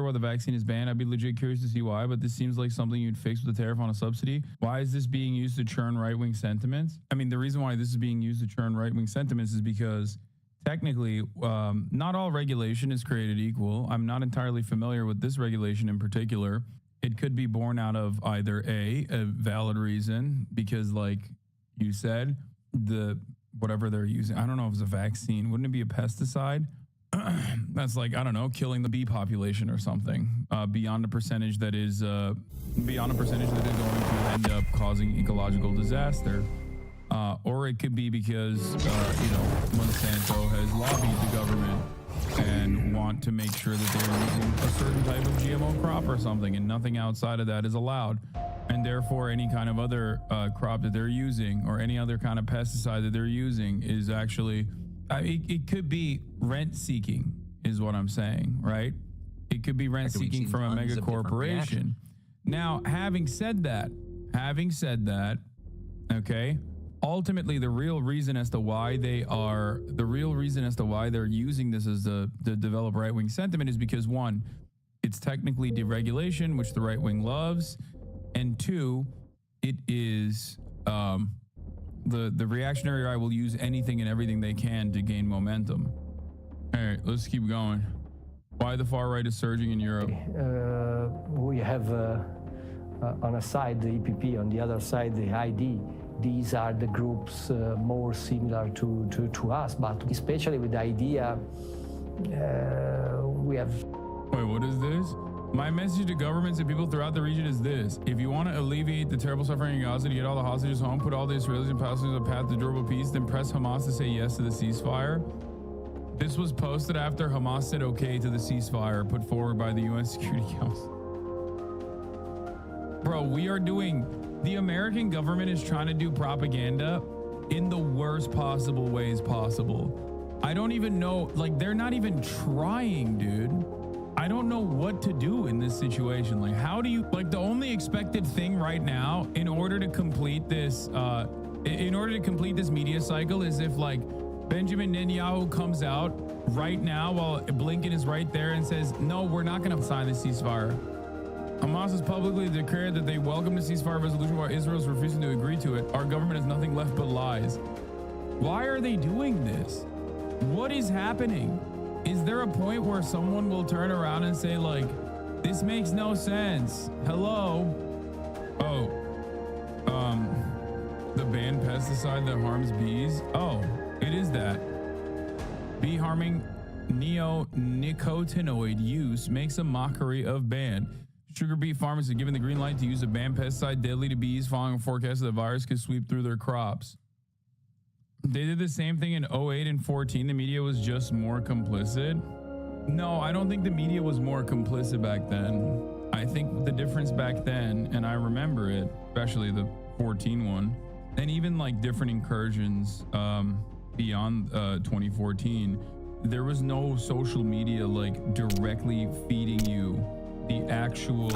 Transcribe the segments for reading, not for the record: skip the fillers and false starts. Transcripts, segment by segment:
why the vaccine is banned. I'd be legit curious to see why, but this seems like something you'd fix with a tariff on a subsidy. Why is this being used to churn right-wing sentiments? I mean, the reason why this is being used to churn right-wing sentiments is because technically, not all regulation is created equal. I'm not entirely familiar with this regulation in particular. It could be born out of either a valid reason, because like you said, whatever they're using, I don't know if it's a vaccine. Wouldn't it be a pesticide? That's like, I don't know, killing the bee population or something, beyond a percentage that is going to end up causing ecological disaster. Or it could be because, Monsanto has lobbied the government and want to make sure that they're using a certain type of GMO crop or something, and nothing outside of that is allowed. And therefore, any kind of other crop that they're using or any other kind of pesticide that they're using is actually, it could be rent seeking, is what I'm saying, right? It could be rent seeking from a mega corporation. Now, having said that, okay, ultimately the real reason as to why they're using this as the develop right-wing sentiment is because, one, it's technically deregulation, which the right wing loves, and two, it is the reactionary right will use anything and everything they can to gain momentum. All right, let's keep going. Why the far right is surging in Europe? We have on a side the EPP, on the other side the ID. These are the groups more similar to us, but especially with the idea we have. Wait, what is this? My message to governments and people throughout the region is this: if you want to alleviate the terrible suffering in Gaza, to get all the hostages home, put all the Israelis and Palestinians on a path to durable peace, then press Hamas to say yes to the ceasefire. This was posted after Hamas said okay to the ceasefire put forward by the UN Security Council. Bro, the American government is trying to do propaganda in the worst possible ways possible. I don't even know, like, they're not even trying, dude. I don't know what to do in this situation. Like, how do you, like, the only expected thing right now in order to complete this media cycle is if, like, Benjamin Netanyahu comes out right now while Blinken is right there and says, no, we're not going to sign the ceasefire. Hamas has publicly declared that they welcome the ceasefire resolution while Israel is refusing to agree to it. Our government has nothing left but lies. Why are they doing this? What is happening? Is there a point where someone will turn around and say, like, this makes no sense? Hello? Oh, the banned pesticide that harms bees? Oh, it is that. Bee harming neonicotinoid use makes a mockery of ban. Sugar beet farmers have given the green light to use a banned pesticide deadly to bees following a forecast that the virus could sweep through their crops. They did the same thing in 08 and 14. The media was just more complicit. No, I don't think the media was more complicit back then. I think the difference back then, and I remember it, especially the 14 one, and even like different incursions beyond 2014, there was no social media like directly feeding you the actual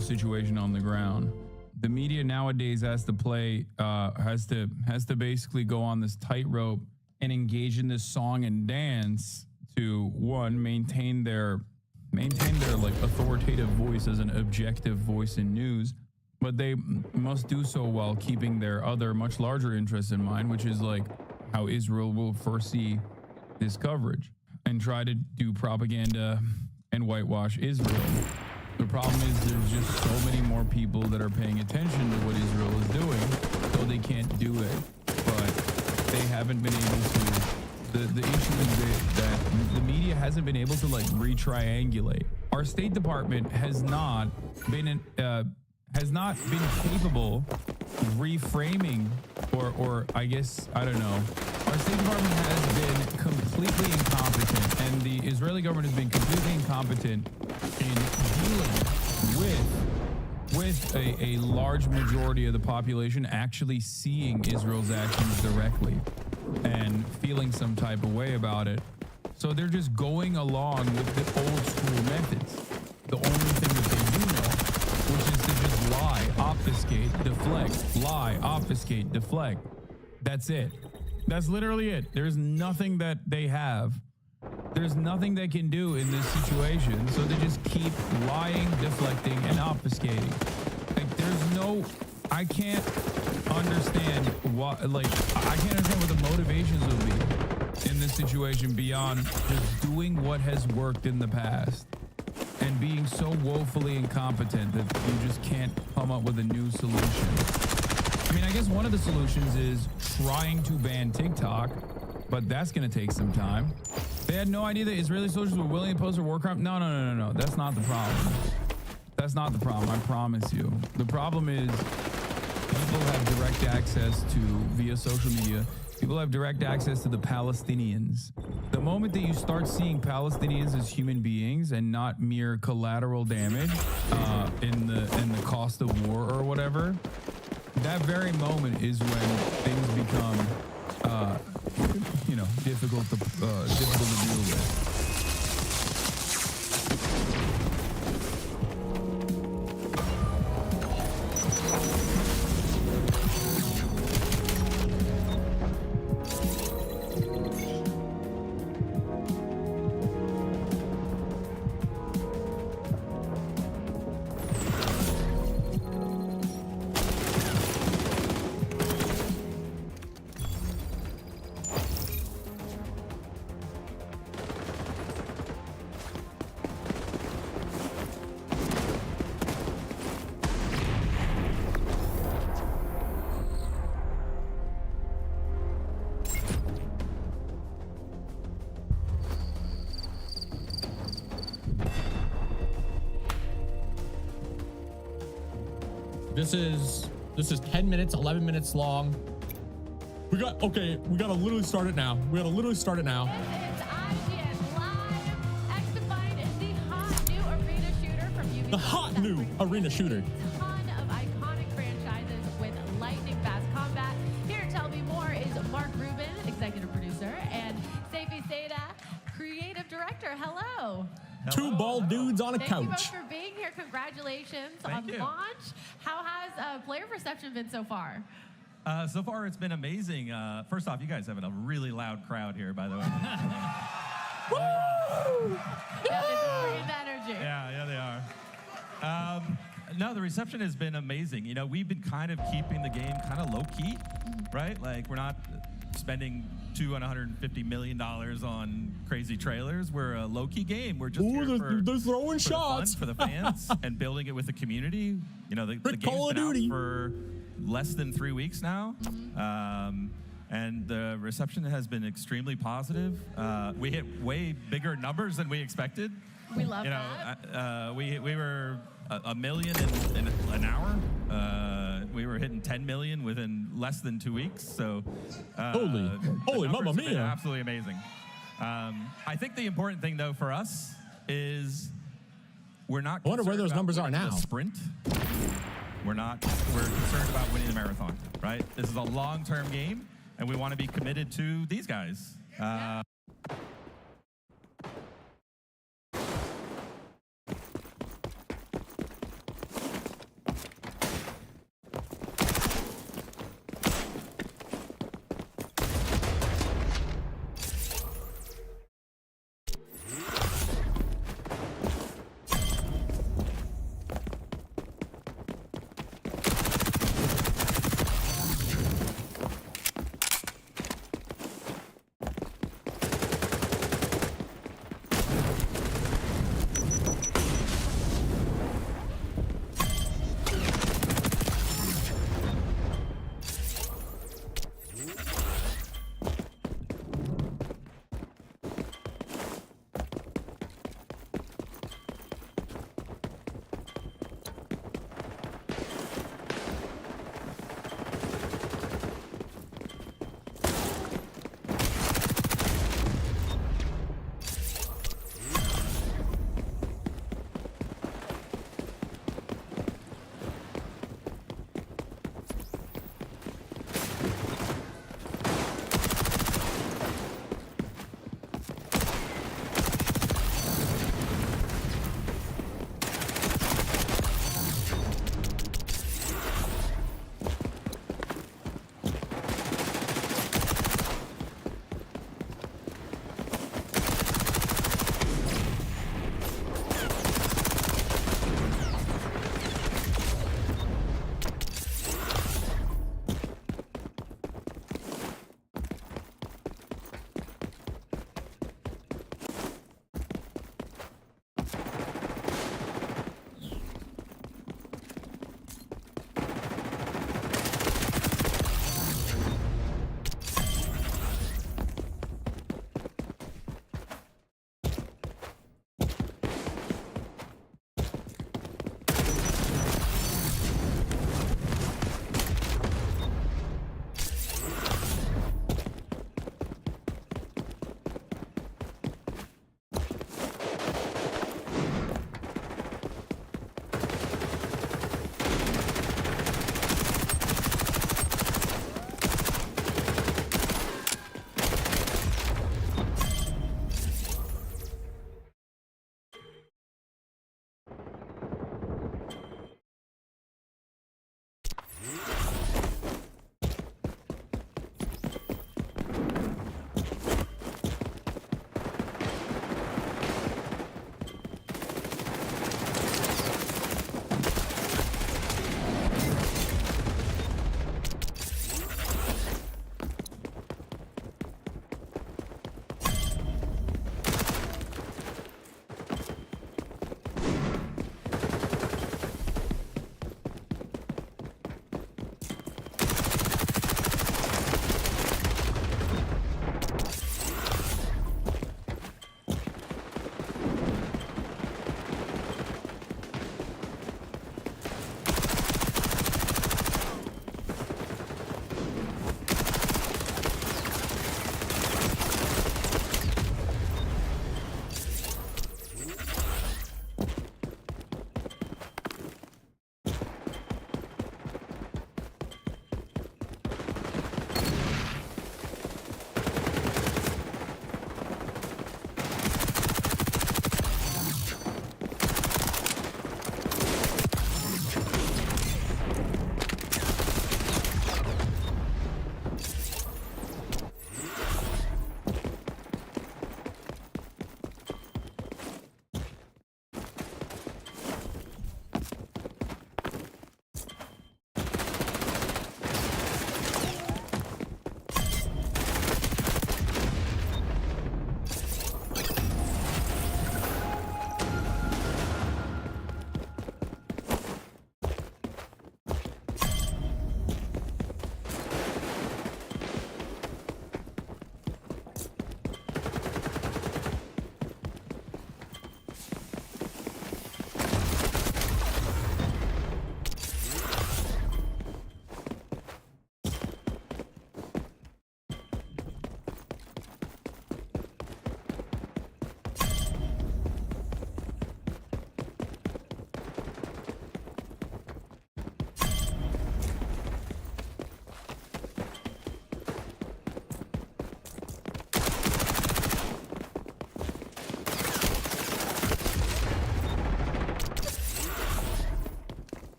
situation on the ground. The media nowadays has to basically go on this tightrope and engage in this song and dance to, one, maintain their like authoritative voice as an objective voice in news, but they must do so while keeping their other much larger interests in mind, which is like how Israel will foresee this coverage and try to do propaganda and whitewash Israel. The problem is there's just so many more people that are paying attention to what Israel is doing, so they can't do it. But they haven't been able to. The issue is that the media hasn't been able to like re-triangulate. Our State Department has not been capable of reframing, or I guess, I don't know. Our State Department has been completely incompetent, and the Israeli government has been completely incompetent in dealing with a large majority of the population actually seeing Israel's actions directly and feeling some type of way about it. So they're just going along with the old school methods. The only thing that they do know, which is to just lie, obfuscate, deflect, lie, obfuscate, deflect. That's it. That's literally it. There's nothing that they have There's nothing they can do in this situation, so they just keep lying, deflecting, and obfuscating. Like, there's no, I can't understand what, like, I can't understand what the motivations will be in this situation beyond just doing what has worked in the past and being so woefully incompetent that you just can't come up with a new solution. I mean, I guess one of the solutions is trying to ban TikTok, but that's going to take some time. They had no idea that Israeli soldiers were willing to post a war crime. No. That's not the problem. That's not the problem. I promise you. The problem is people have direct access to, via social media, people have direct access to the Palestinians. The moment that you start seeing Palestinians as human beings and not mere collateral damage in the cost of war or whatever, that very moment is when things become difficult to deal with. This is 10 minutes, 11 minutes long. We gotta literally start it now. This is IGN Live. XDEFIANT is the hot new arena shooter from Ubisoft. The hot new arena shooter. A ton of iconic franchises with lightning fast combat. Here to tell me more is Mark Rubin, executive producer, and Seifi Seda, creative director. Hello. Two bald dudes on a Thank couch. you both for being here. Congratulations on launch. How has player reception been so far? So far, it's been amazing. First off, you guys have a really loud crowd here, by the way. Woo! Yeah, they're bringing the energy. Yeah, they are. No, the reception has been amazing. You know, we've been kind of keeping the game kind of low-key, right? Like, we're not spending $250 million on crazy trailers. We're a low-key game. We're just here they're throwing for shots. the fun, for the fans, and building it with the community. You know, the game's Call of been Duty. out for less than 3 weeks now. And the reception has been extremely positive. We hit way bigger numbers than we expected. We love that. We were a million in an hour. We were hitting 10 million within less than 2 weeks. So holy mamma mia! Absolutely amazing. I think the important thing though for us is we're not. I wonder where those numbers are now. Sprint. We're concerned about winning the marathon, right? This is a long-term game, and we want to be committed to these guys.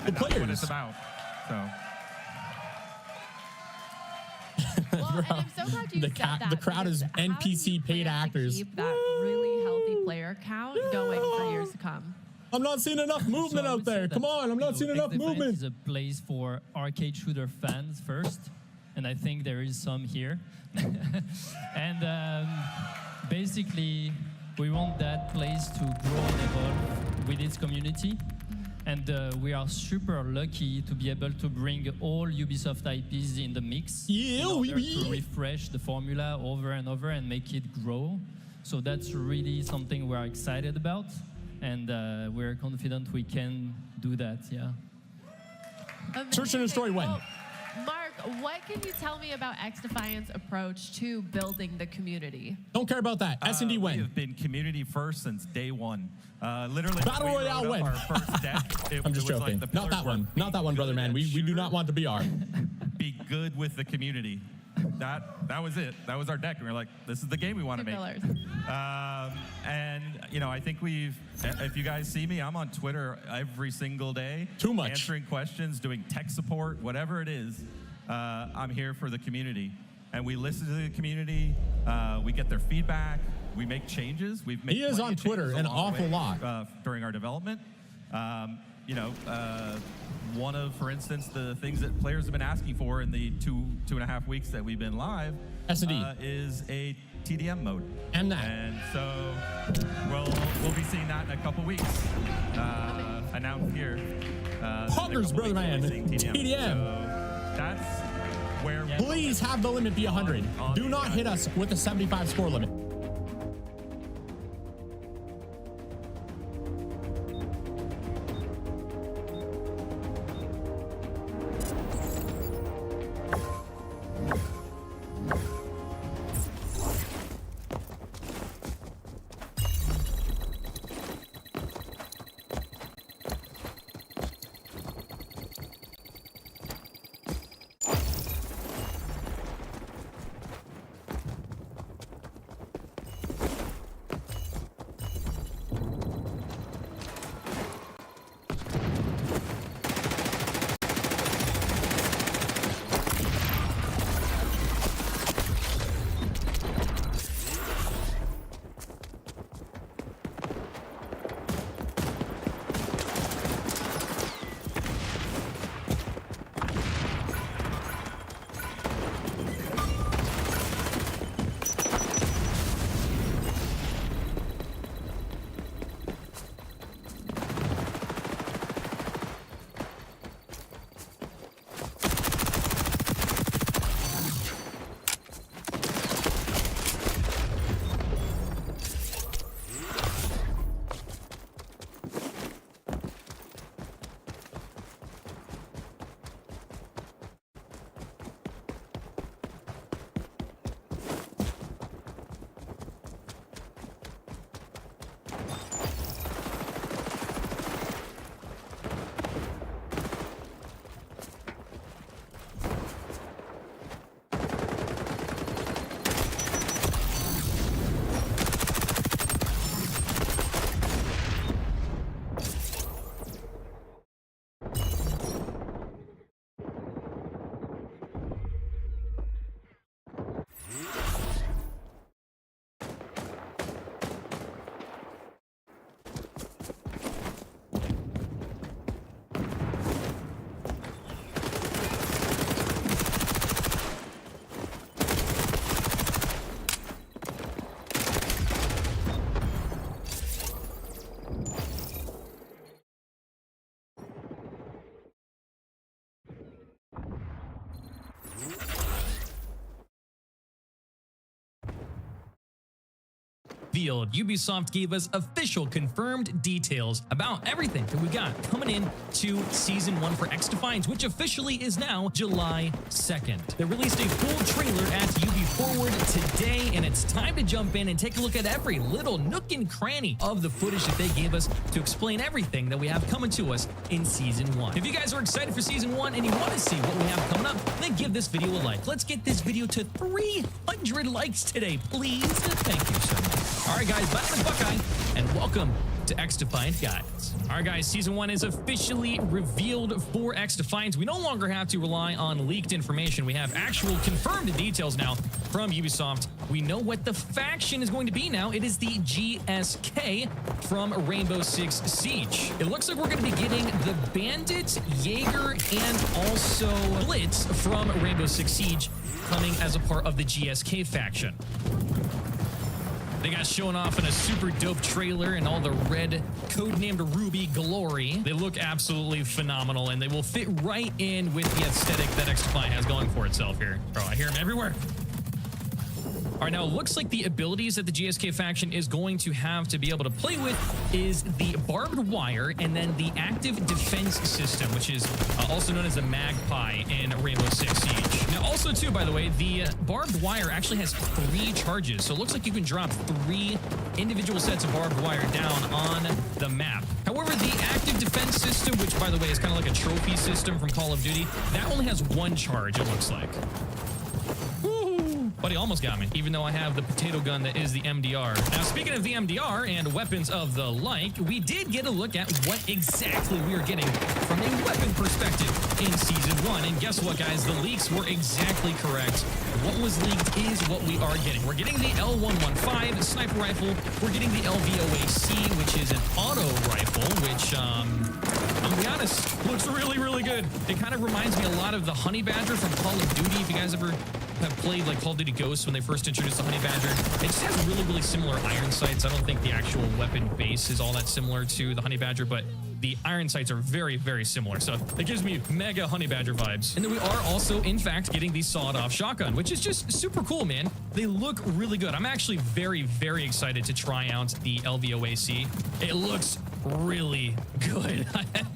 and that's what players. it's about. So. Well, and I'm so glad you said that. The crowd is because how do NPC you paid plan to actors. keep that really healthy player count going for years to come. I'm not seeing enough movement So I out would say there. that, Come on, I'm not you seeing know, enough XDEFIANT movement. is a place for arcade shooter fans first, and I think there is some here. And basically, we want that place to grow and evolve with its community. And we are super lucky to be able to bring all Ubisoft IPs in the mix Yeah, in order oui. to refresh the formula over and over and make it grow. So that's really something we're excited about, and we're confident we can do that. Yeah. Search and Destroy when? Well, Mark, what can you tell me about XDefiant's approach to building the community? Don't care about that. S&D We when? have been community first since day one. Literally, Battle when we Royale wrote up when? our first deck. I'm just it was joking. Like the Not that pillars one. were Not that one, be brother good man. at We do shooter, not want the BR. be good with the community. That was it. That was our deck. And we were like, this is the game we want Two to make. pillars. And you know, I think if you guys see me, I'm on Twitter every single day. Too much. Answering questions, doing tech support, whatever it is. I'm here for the community. And we listen to the community. We get their feedback. We make changes. We've made He is plenty on of Twitter changes an along the awful way, lot. During our development. You know, one of, for instance, the things that players have been asking for in the two and a half weeks that we've been live S&D. is a TDM mode. And that. And so we'll be seeing that in a couple weeks. Announced here. Hoggers, brother man. TDM. So that's where. Please have the limit be 100. Do not hit us with a 75 score limit. Ubisoft gave us official confirmed details about everything that we got coming in to Season 1 for XDefiant, which officially is now July 2nd. They released a full trailer at Ubi Forward today, and it's time to jump in and take a look at every little nook and cranny of the footage that they gave us to explain everything that we have coming to us in Season 1. If you guys are excited for Season 1 and you want to see what we have coming up, then give this video a like. Let's get this video to 300 likes today, please. Thank you so much. All right, guys, Battle Buckeye, and welcome to XDefiant, guys. All right, guys, Season 1 is officially revealed for XDefiant. We no longer have to rely on leaked information. We have actual confirmed details now from Ubisoft. We know what the faction is going to be now. It is the GSK from Rainbow Six Siege. It looks like we're going to be getting the Bandit, Jaeger, and also Blitz from Rainbow Six Siege coming as a part of the GSK faction. They got shown off in a super dope trailer and all the red codenamed Ruby glory. They look absolutely phenomenal, and they will fit right in with the aesthetic that XDefiant has going for itself here. Bro, I hear them everywhere. All right, now it looks like the abilities that the GSK faction is going to have to be able to play with is the barbed wire and then the active defense system, which is also known as the Magpie in Rainbow Six Siege. Now, also, too, by the way, the barbed wire actually has 3 charges. So it looks like you can drop 3 individual sets of barbed wire down on the map. However, the active defense system, which, by the way, is kind of like a trophy system from Call of Duty, that only has 1 charge, it looks like. But he almost got me, even though I have the potato gun that is the MDR. Now, speaking of the MDR and weapons of the like, we did get a look at what exactly we are getting from a weapon perspective in Season 1. And guess what, guys? The leaks were exactly correct. What was leaked is what we are getting. We're getting the L115 sniper rifle. We're getting the LVOAC, which is an auto rifle, which, I'm gonna be honest, looks really, really good. It kind of reminds me a lot of the Honey Badger from Call of Duty. If you guys ever have played like Call of Duty Ghosts when they first introduced the Honey Badger, it just has really, really similar iron sights. I don't think the actual weapon base is all that similar to the Honey Badger, but the iron sights are very, very similar. So it gives me mega Honey Badger vibes. And then we are also, in fact, getting the sawed-off shotgun, which is just super cool, man. They look really good. I'm actually very, very excited to try out the LVOAC. It looks really good.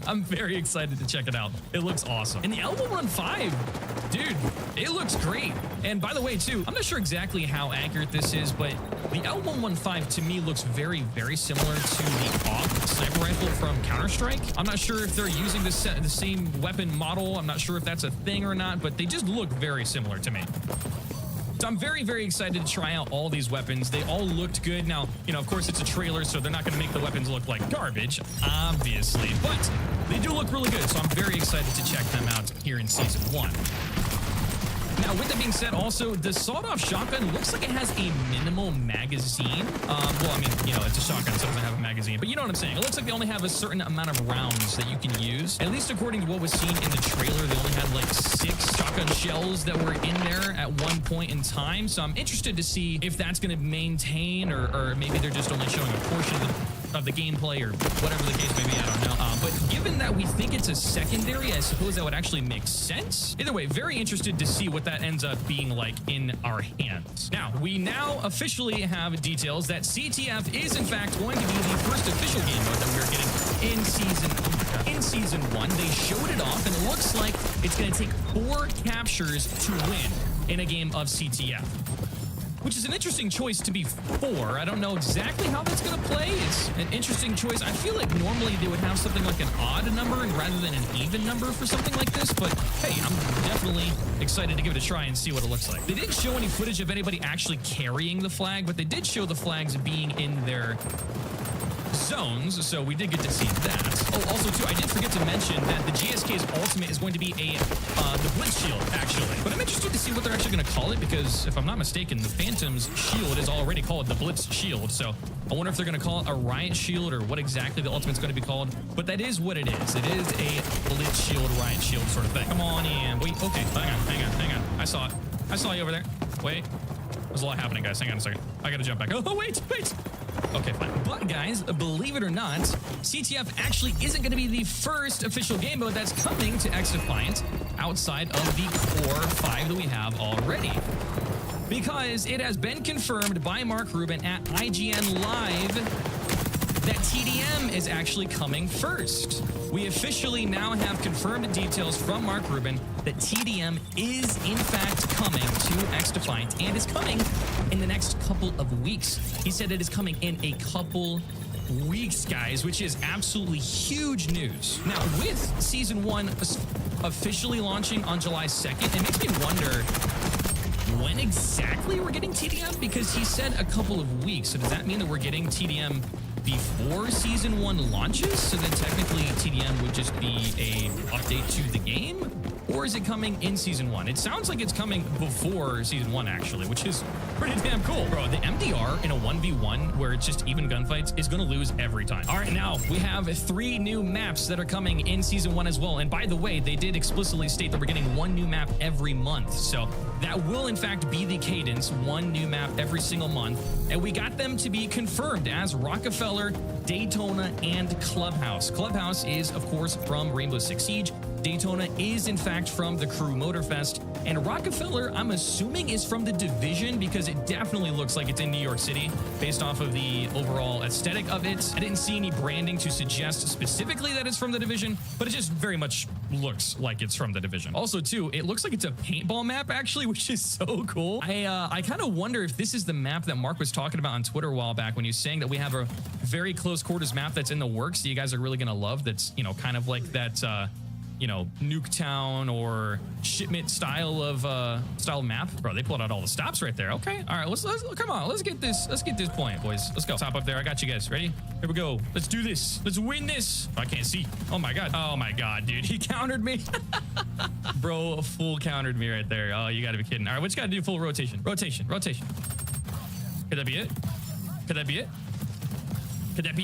I'm very excited to check it out. It looks awesome. And the L115, dude, it looks great. And by the way, too, I'm not sure exactly how accurate this is, but the L115 to me looks very, very similar to the AUG sniper rifle from Counter-Strike. I'm not sure if they're using the same weapon model. I'm not sure if that's a thing or not, but they just look very similar to me. So I'm very, very excited to try out all these weapons. They all looked good. Now, you know, of course, it's a trailer, so they're not going to make the weapons look like garbage, obviously. But they do look really good, so I'm very excited to check them out here in Season 1. Now, with that being said, also, the sawed-off shotgun looks like it has a minimal magazine. Well, I mean, you know, it's a shotgun, so it doesn't have a magazine. But you know what I'm saying. It looks like they only have a certain amount of rounds that you can use. At least according to what was seen in the trailer, they only had like 6 shotgun shells that were in there at one point in time. So I'm interested to see if that's going to maintain, or maybe they're just only showing a portion of the gameplay or whatever the case may be. I don't know. But given that we think it's a secondary, I suppose that would actually make sense. Either way, very interested to see what that ends up being like in our hands. Now, we now officially have details that CTF is in fact going to be the first official game mode that we're getting in Season 1. They showed it off, and it looks like it's going to take 4 captures to win in a game of CTF. Which is an interesting choice to be 4. I don't know exactly how that's going to play. It's an interesting choice. I feel like normally they would have something like an odd number rather than an even number for something like this. But hey, I'm definitely excited to give it a try and see what it looks like. They didn't show any footage of anybody actually carrying the flag, but they did show the flags being in their zones, so we did get to see that. Oh, also too, I did forget to mention that the GSK's ultimate is going to be the Blitz Shield, actually. But I'm interested to see what they're actually going to call it, because if I'm not mistaken, the Phantom's shield is already called the Blitz Shield. So I wonder if they're going to call it a Riot Shield or what exactly the ultimate's going to be called. But that is what it is. It is a Blitz Shield, Riot Shield sort of thing. Come on in. Wait, okay, hang on. I saw it. I saw you over there. Wait. There's a lot happening, guys. Hang on a second. I gotta jump back. Oh, wait. Okay, fine. But guys, believe it or not, CTF actually isn't going to be the first official game mode that's coming to XDefiant outside of the core 5 that we have already. Because it has been confirmed by Mark Rubin at IGN Live that TDM is actually coming first. We officially now have confirmed details from Mark Rubin that TDM is in fact coming to XDefiant and is coming in the next couple of weeks. He said it is coming in a couple weeks, guys, which is absolutely huge news. Now, with Season 1 officially launching on July 2nd, it makes me wonder when exactly we're getting TDM, because he said a couple of weeks. So does that mean that we're getting TDM before Season 1 launches, so then technically TDM would just be a update to the game? Or is it coming in Season 1? It sounds like it's coming before Season 1, actually, which is pretty damn cool. Bro, the MDR in a 1v1 where it's just even gunfights is going to lose every time. All right, now we have 3 new maps that are coming in Season 1 as well. And by the way, they did explicitly state that we're getting 1 new map every month. So that will, in fact, be the cadence, 1 new map every single month. And we got them to be confirmed as Rockefeller, Daytona, and Clubhouse. Clubhouse is, of course, from Rainbow Six Siege. Daytona is, in fact, from the Crew Motorfest. And Rockefeller, I'm assuming, is from the Division because it definitely looks like it's in New York City based off of the overall aesthetic of it. I didn't see any branding to suggest specifically that it's from the Division, but it just very much looks like it's from the Division. Also, too, it looks like it's a paintball map, actually, which is so cool. I kind of wonder if this is the map that Mark was talking about on Twitter a while back when he was saying that we have a very close quarters map that's in the works that you guys are really going to love. That's, you know, kind of like that, you know, Nuketown or Shipment style of map. Bro, they pulled out all the stops right there. Okay, all right, let's come on, let's get this point, boys. Let's go. Top up there. I got you guys. Ready? Here we go. Let's do this. Let's win this. I can't see. Oh my god, dude, he countered me. Bro, full countered me right there. Oh, you gotta be kidding. All right, we just gotta do full rotation. Rotation. Could that be it? Could that be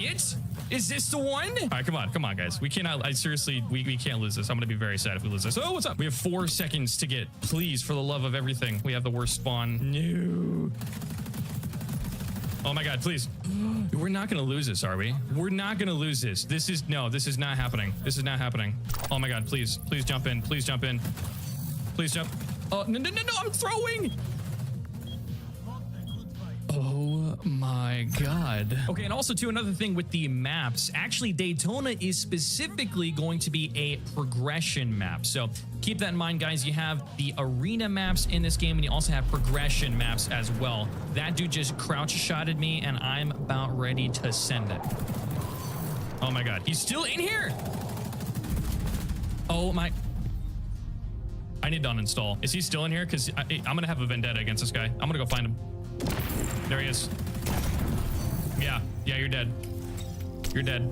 it? Is this the one? All right, come on, guys. We cannot, seriously, we can't lose this. I'm gonna be very sad if we lose this. Oh, what's up? We have 4 seconds to get, please, for the love of everything. We have the worst spawn. No. Oh my God, please. We're not gonna lose this, are we? We're not gonna lose this. This is not happening. This is not happening. Oh my God, please jump in. Please jump in. Please jump. Oh, no, I'm throwing. Oh my God. Okay, and also too, another thing with the maps, actually Daytona is specifically going to be a progression map. So keep that in mind, guys. You have the arena maps in this game and you also have progression maps as well. That dude just crouch shotted me and I'm about ready to send it. Oh my God, he's still in here. Oh my. I need to uninstall. Is he still in here? Because I'm gonna have a vendetta against this guy. I'm gonna go find him. There he is. Yeah, you're dead. You're dead.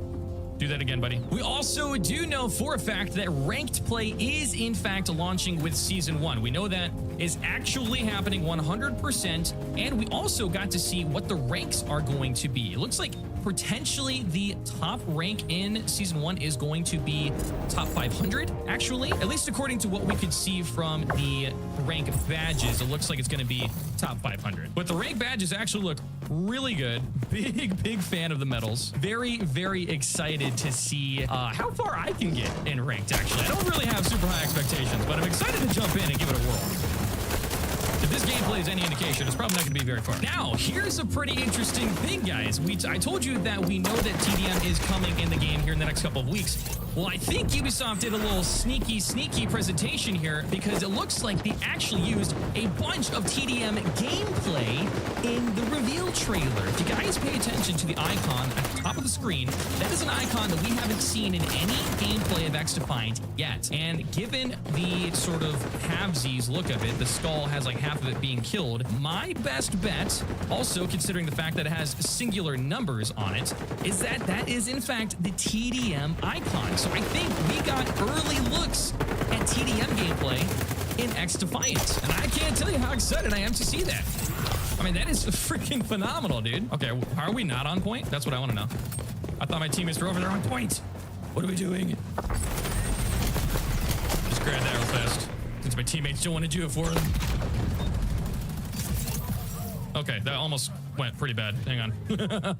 Do that again, buddy. We also do know for a fact that ranked play is in fact launching with Season 1. We know that is actually happening 100%. And we also got to see what the ranks are going to be. It looks like potentially the top rank in Season 1 is going to be top 500, actually. At least according to what we could see from the rank badges, it looks like it's going to be top 500. But the rank badges actually look really good. Big fan of the medals. Very excited to see how far I can get in ranked, actually. I don't really have super high expectations, but I'm excited to jump in and give it a whirl. If this gameplay is any indication, it's probably not going to be very far. Now, here's a pretty interesting thing, guys. I told you that we know that TDM is coming in the game here in the next couple of weeks. Well, I think Ubisoft did a little sneaky presentation here because it looks like they actually used a bunch of TDM gameplay in the reveal trailer. If you guys pay attention to the icon at the top of the screen, that is an icon that we haven't seen in any gameplay of XDefiant yet. And given the sort of halvesies look of it, the skull has like half of it being killed, my best bet, also considering the fact that it has singular numbers on it, is that that is in fact the TDM icon. So I think we got early looks at TDM gameplay in XDefiant. And I can't tell you how excited I am to see that. I mean, that is freaking phenomenal, dude. Okay, are we not on point? That's what I want to know. I thought my teammates were over there on point. What are we doing? Just grab that real fast, since my teammates don't want to do it for them. Okay, that almost went pretty bad. Hang on.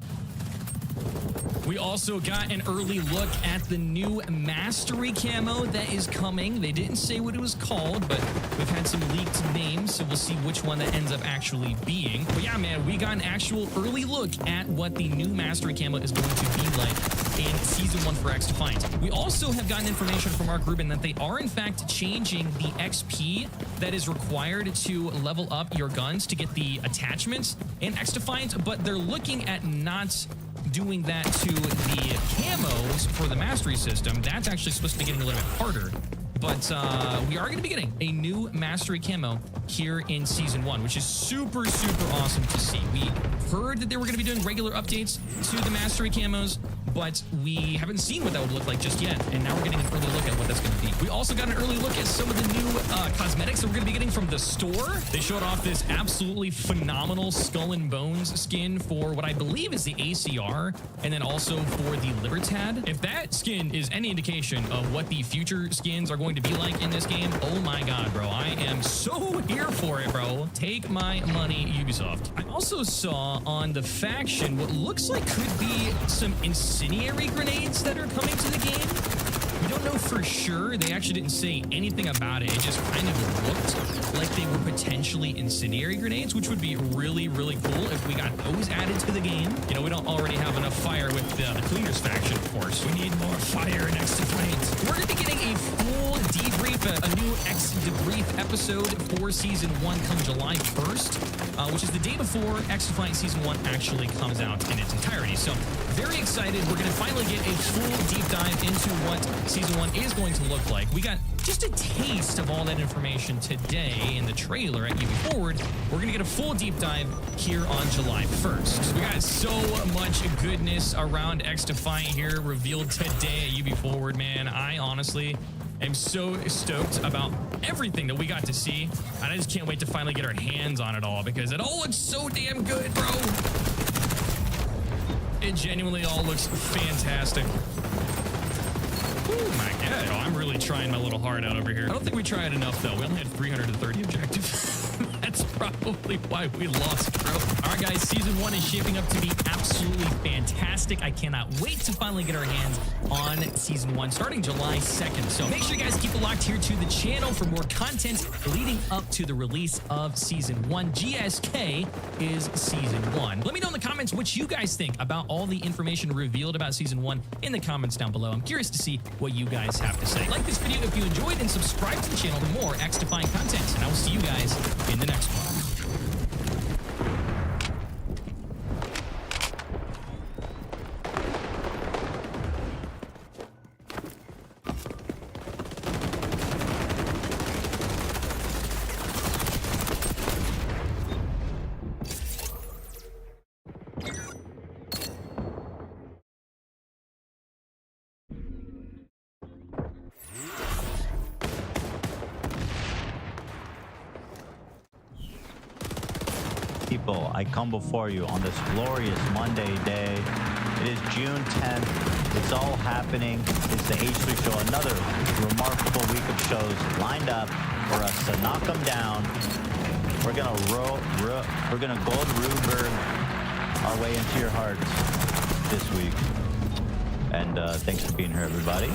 We also got an early look at the new Mastery camo that is coming. They didn't say what it was called, but we've had some leaked names, so we'll see which one that ends up actually being. But yeah, man, we got an actual early look at what the new Mastery camo is going to be like in Season 1 for XDefiant. We also have gotten information from Mark Rubin that they are in fact changing the XP that is required to level up your guns to get the attachments in XDefiant, but they're looking at not doing that to the camos for the Mastery system. That's actually supposed to be getting a little bit harder. but we are going to be getting a new mastery camo here in season 1, which is super awesome to see. We heard that they were going to be doing regular updates to the mastery camos, but we haven't seen what that would look like just yet, and now we're getting an early look at what that's going to be. We also got an early look at some of the new cosmetics that we're going to be getting from the store. They showed off this absolutely phenomenal Skull and Bones skin for what I believe is the ACR, and then also for the Libertad. If that skin is any indication of what the future skins are going to be like in this game, oh my god, bro, I am so here for it, bro. Take my money, Ubisoft. I also saw on the faction what looks like could be some incendiary grenades that are coming to the game. We don't know for sure. They actually didn't say anything about it. It just kind of looked like they were potentially incendiary grenades, which would be really cool if we got those added to the game. You know, we don't already have enough fire with the Cleaners faction, of course. We need more fire in XDEFIANT. We're going to be getting a full debrief, a new XDebrief episode for Season 1 come July 1st, which is the day before XDeFIANT Season 1 actually comes out in its entirety. So very excited. We're going to finally get a full deep dive into what Season 1 is going to look like. We got just a taste of all that information today in the trailer at UB Forward. We're going to get a full deep dive here on July 1st. We got so much goodness around XDeFIANT here revealed today at UB Forward, man. I honestly am so stoked about everything that we got to see, and I just can't wait to finally get our hands on it all because it all looks so damn good, bro. It genuinely all looks fantastic. Oh my god, I'm really trying my little heart out over here. I don't think we tried enough though. We only had 330 objectives. That's probably why we lost, bro. All right, guys, Season 1 is shaping up to be absolutely fantastic. I cannot wait to finally get our hands on Season 1 starting July 2nd. So make sure you guys keep it locked here to the channel for more content leading up to the release of Season 1. GSK is Season 1. Let me know in the comments what you guys think about all the information revealed about Season 1 in the comments down below. I'm curious to see what you guys have to say. Like this video if you enjoyed and subscribe to the channel for more XDeFIANT content. And I will see you guys in the next one. People, I come before you on this glorious Monday day. It is June 10th. It's all happening. It's the H3 show. Another remarkable week of shows lined up for us to knock them down. We're gonna gold Ruberg our way into your hearts this week. And thanks for being here, everybody.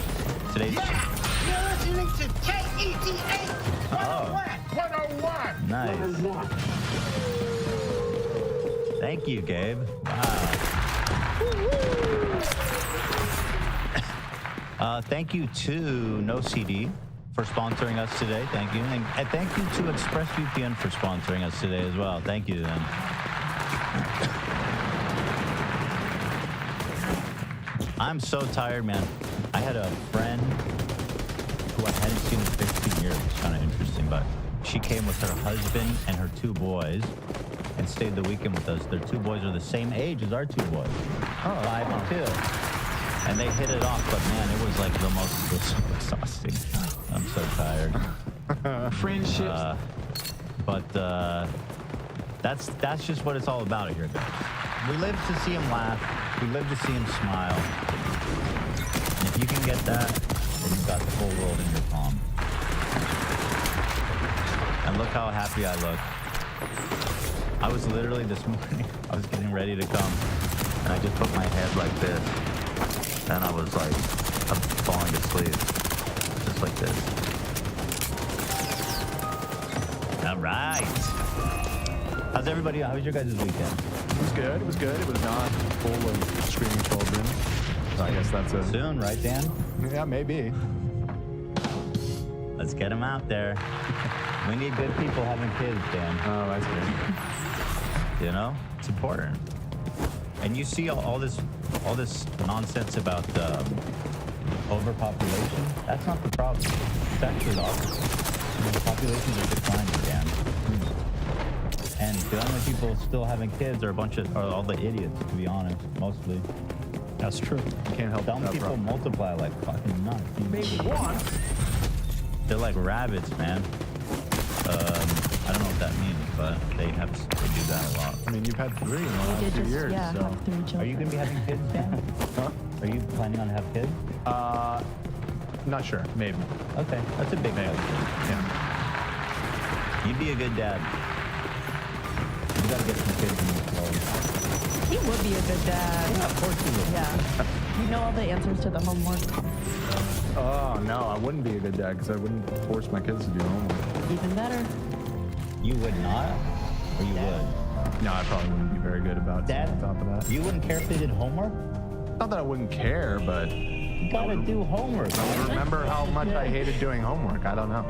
Today's You're listening to KETA 101. nice. Thank you, Gabe. Wow. Thank you to No CD for sponsoring us today. Thank you. And thank you to ExpressVPN for sponsoring us today as well. Thank you to them. I'm so tired, man. I had a friend who I hadn't seen in 15 years. It's kind of interesting, but she came with her husband and her 2 boys and stayed the weekend with us. Their 2 boys are the same age as our 2 boys. 5 and 2. And they hit it off, but man, it was like the most exhausting. I'm so tired. Friendships. That's just what it's all about here, guys. We live to see him laugh. We live to see him smile. And if you can get that, then you've got the whole world in your palm. And look how happy I look. I was literally this morning, I was getting ready to come, and I just put my head like this, and I was like, I'm falling asleep, just like this. All right. How's everybody? How was your guys' weekend? It was good. It was good. It was not full of screaming children. So I guess that's a... Soon, right, Dan? Yeah, maybe. Let's get them out there. We need good people having kids, Dan. Oh, that's good. You know, it's important. And you see all this nonsense about overpopulation. That's not the problem. It's actually the opposite. The populations are declining again. And the only people still having kids are all the idiots, to be honest, mostly. That's true. You can't help Dumb that people problem. multiply like fucking nuts. Maybe one. They're like rabbits, man. I don't know what that means, but they do that a lot. I mean, you've had 3 in the We last did 2 just, years, yeah, so. have 3 children. Are you gonna be having kids, Dan? Huh? Are you planning on to have kids? Not sure. Maybe. Okay, that's a big Maybe. question. Yeah. You'd be a good dad. You gotta get some kids in this world. He would be a good dad. Yeah, of course you would. Yeah. You know all the answers to the homework. Oh, no, I wouldn't be a good dad because I wouldn't force my kids to do homework. Even better. You would not? Or you would? No, I probably wouldn't be very good about Dad, on top of that. you wouldn't care if they did homework? Not that I wouldn't care, but You gotta do homework. I don't remember how much I hated doing homework. I don't know.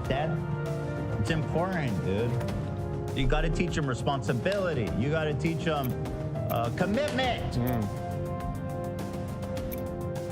Dad, it's important, dude. You gotta teach them responsibility. You gotta teach them commitment.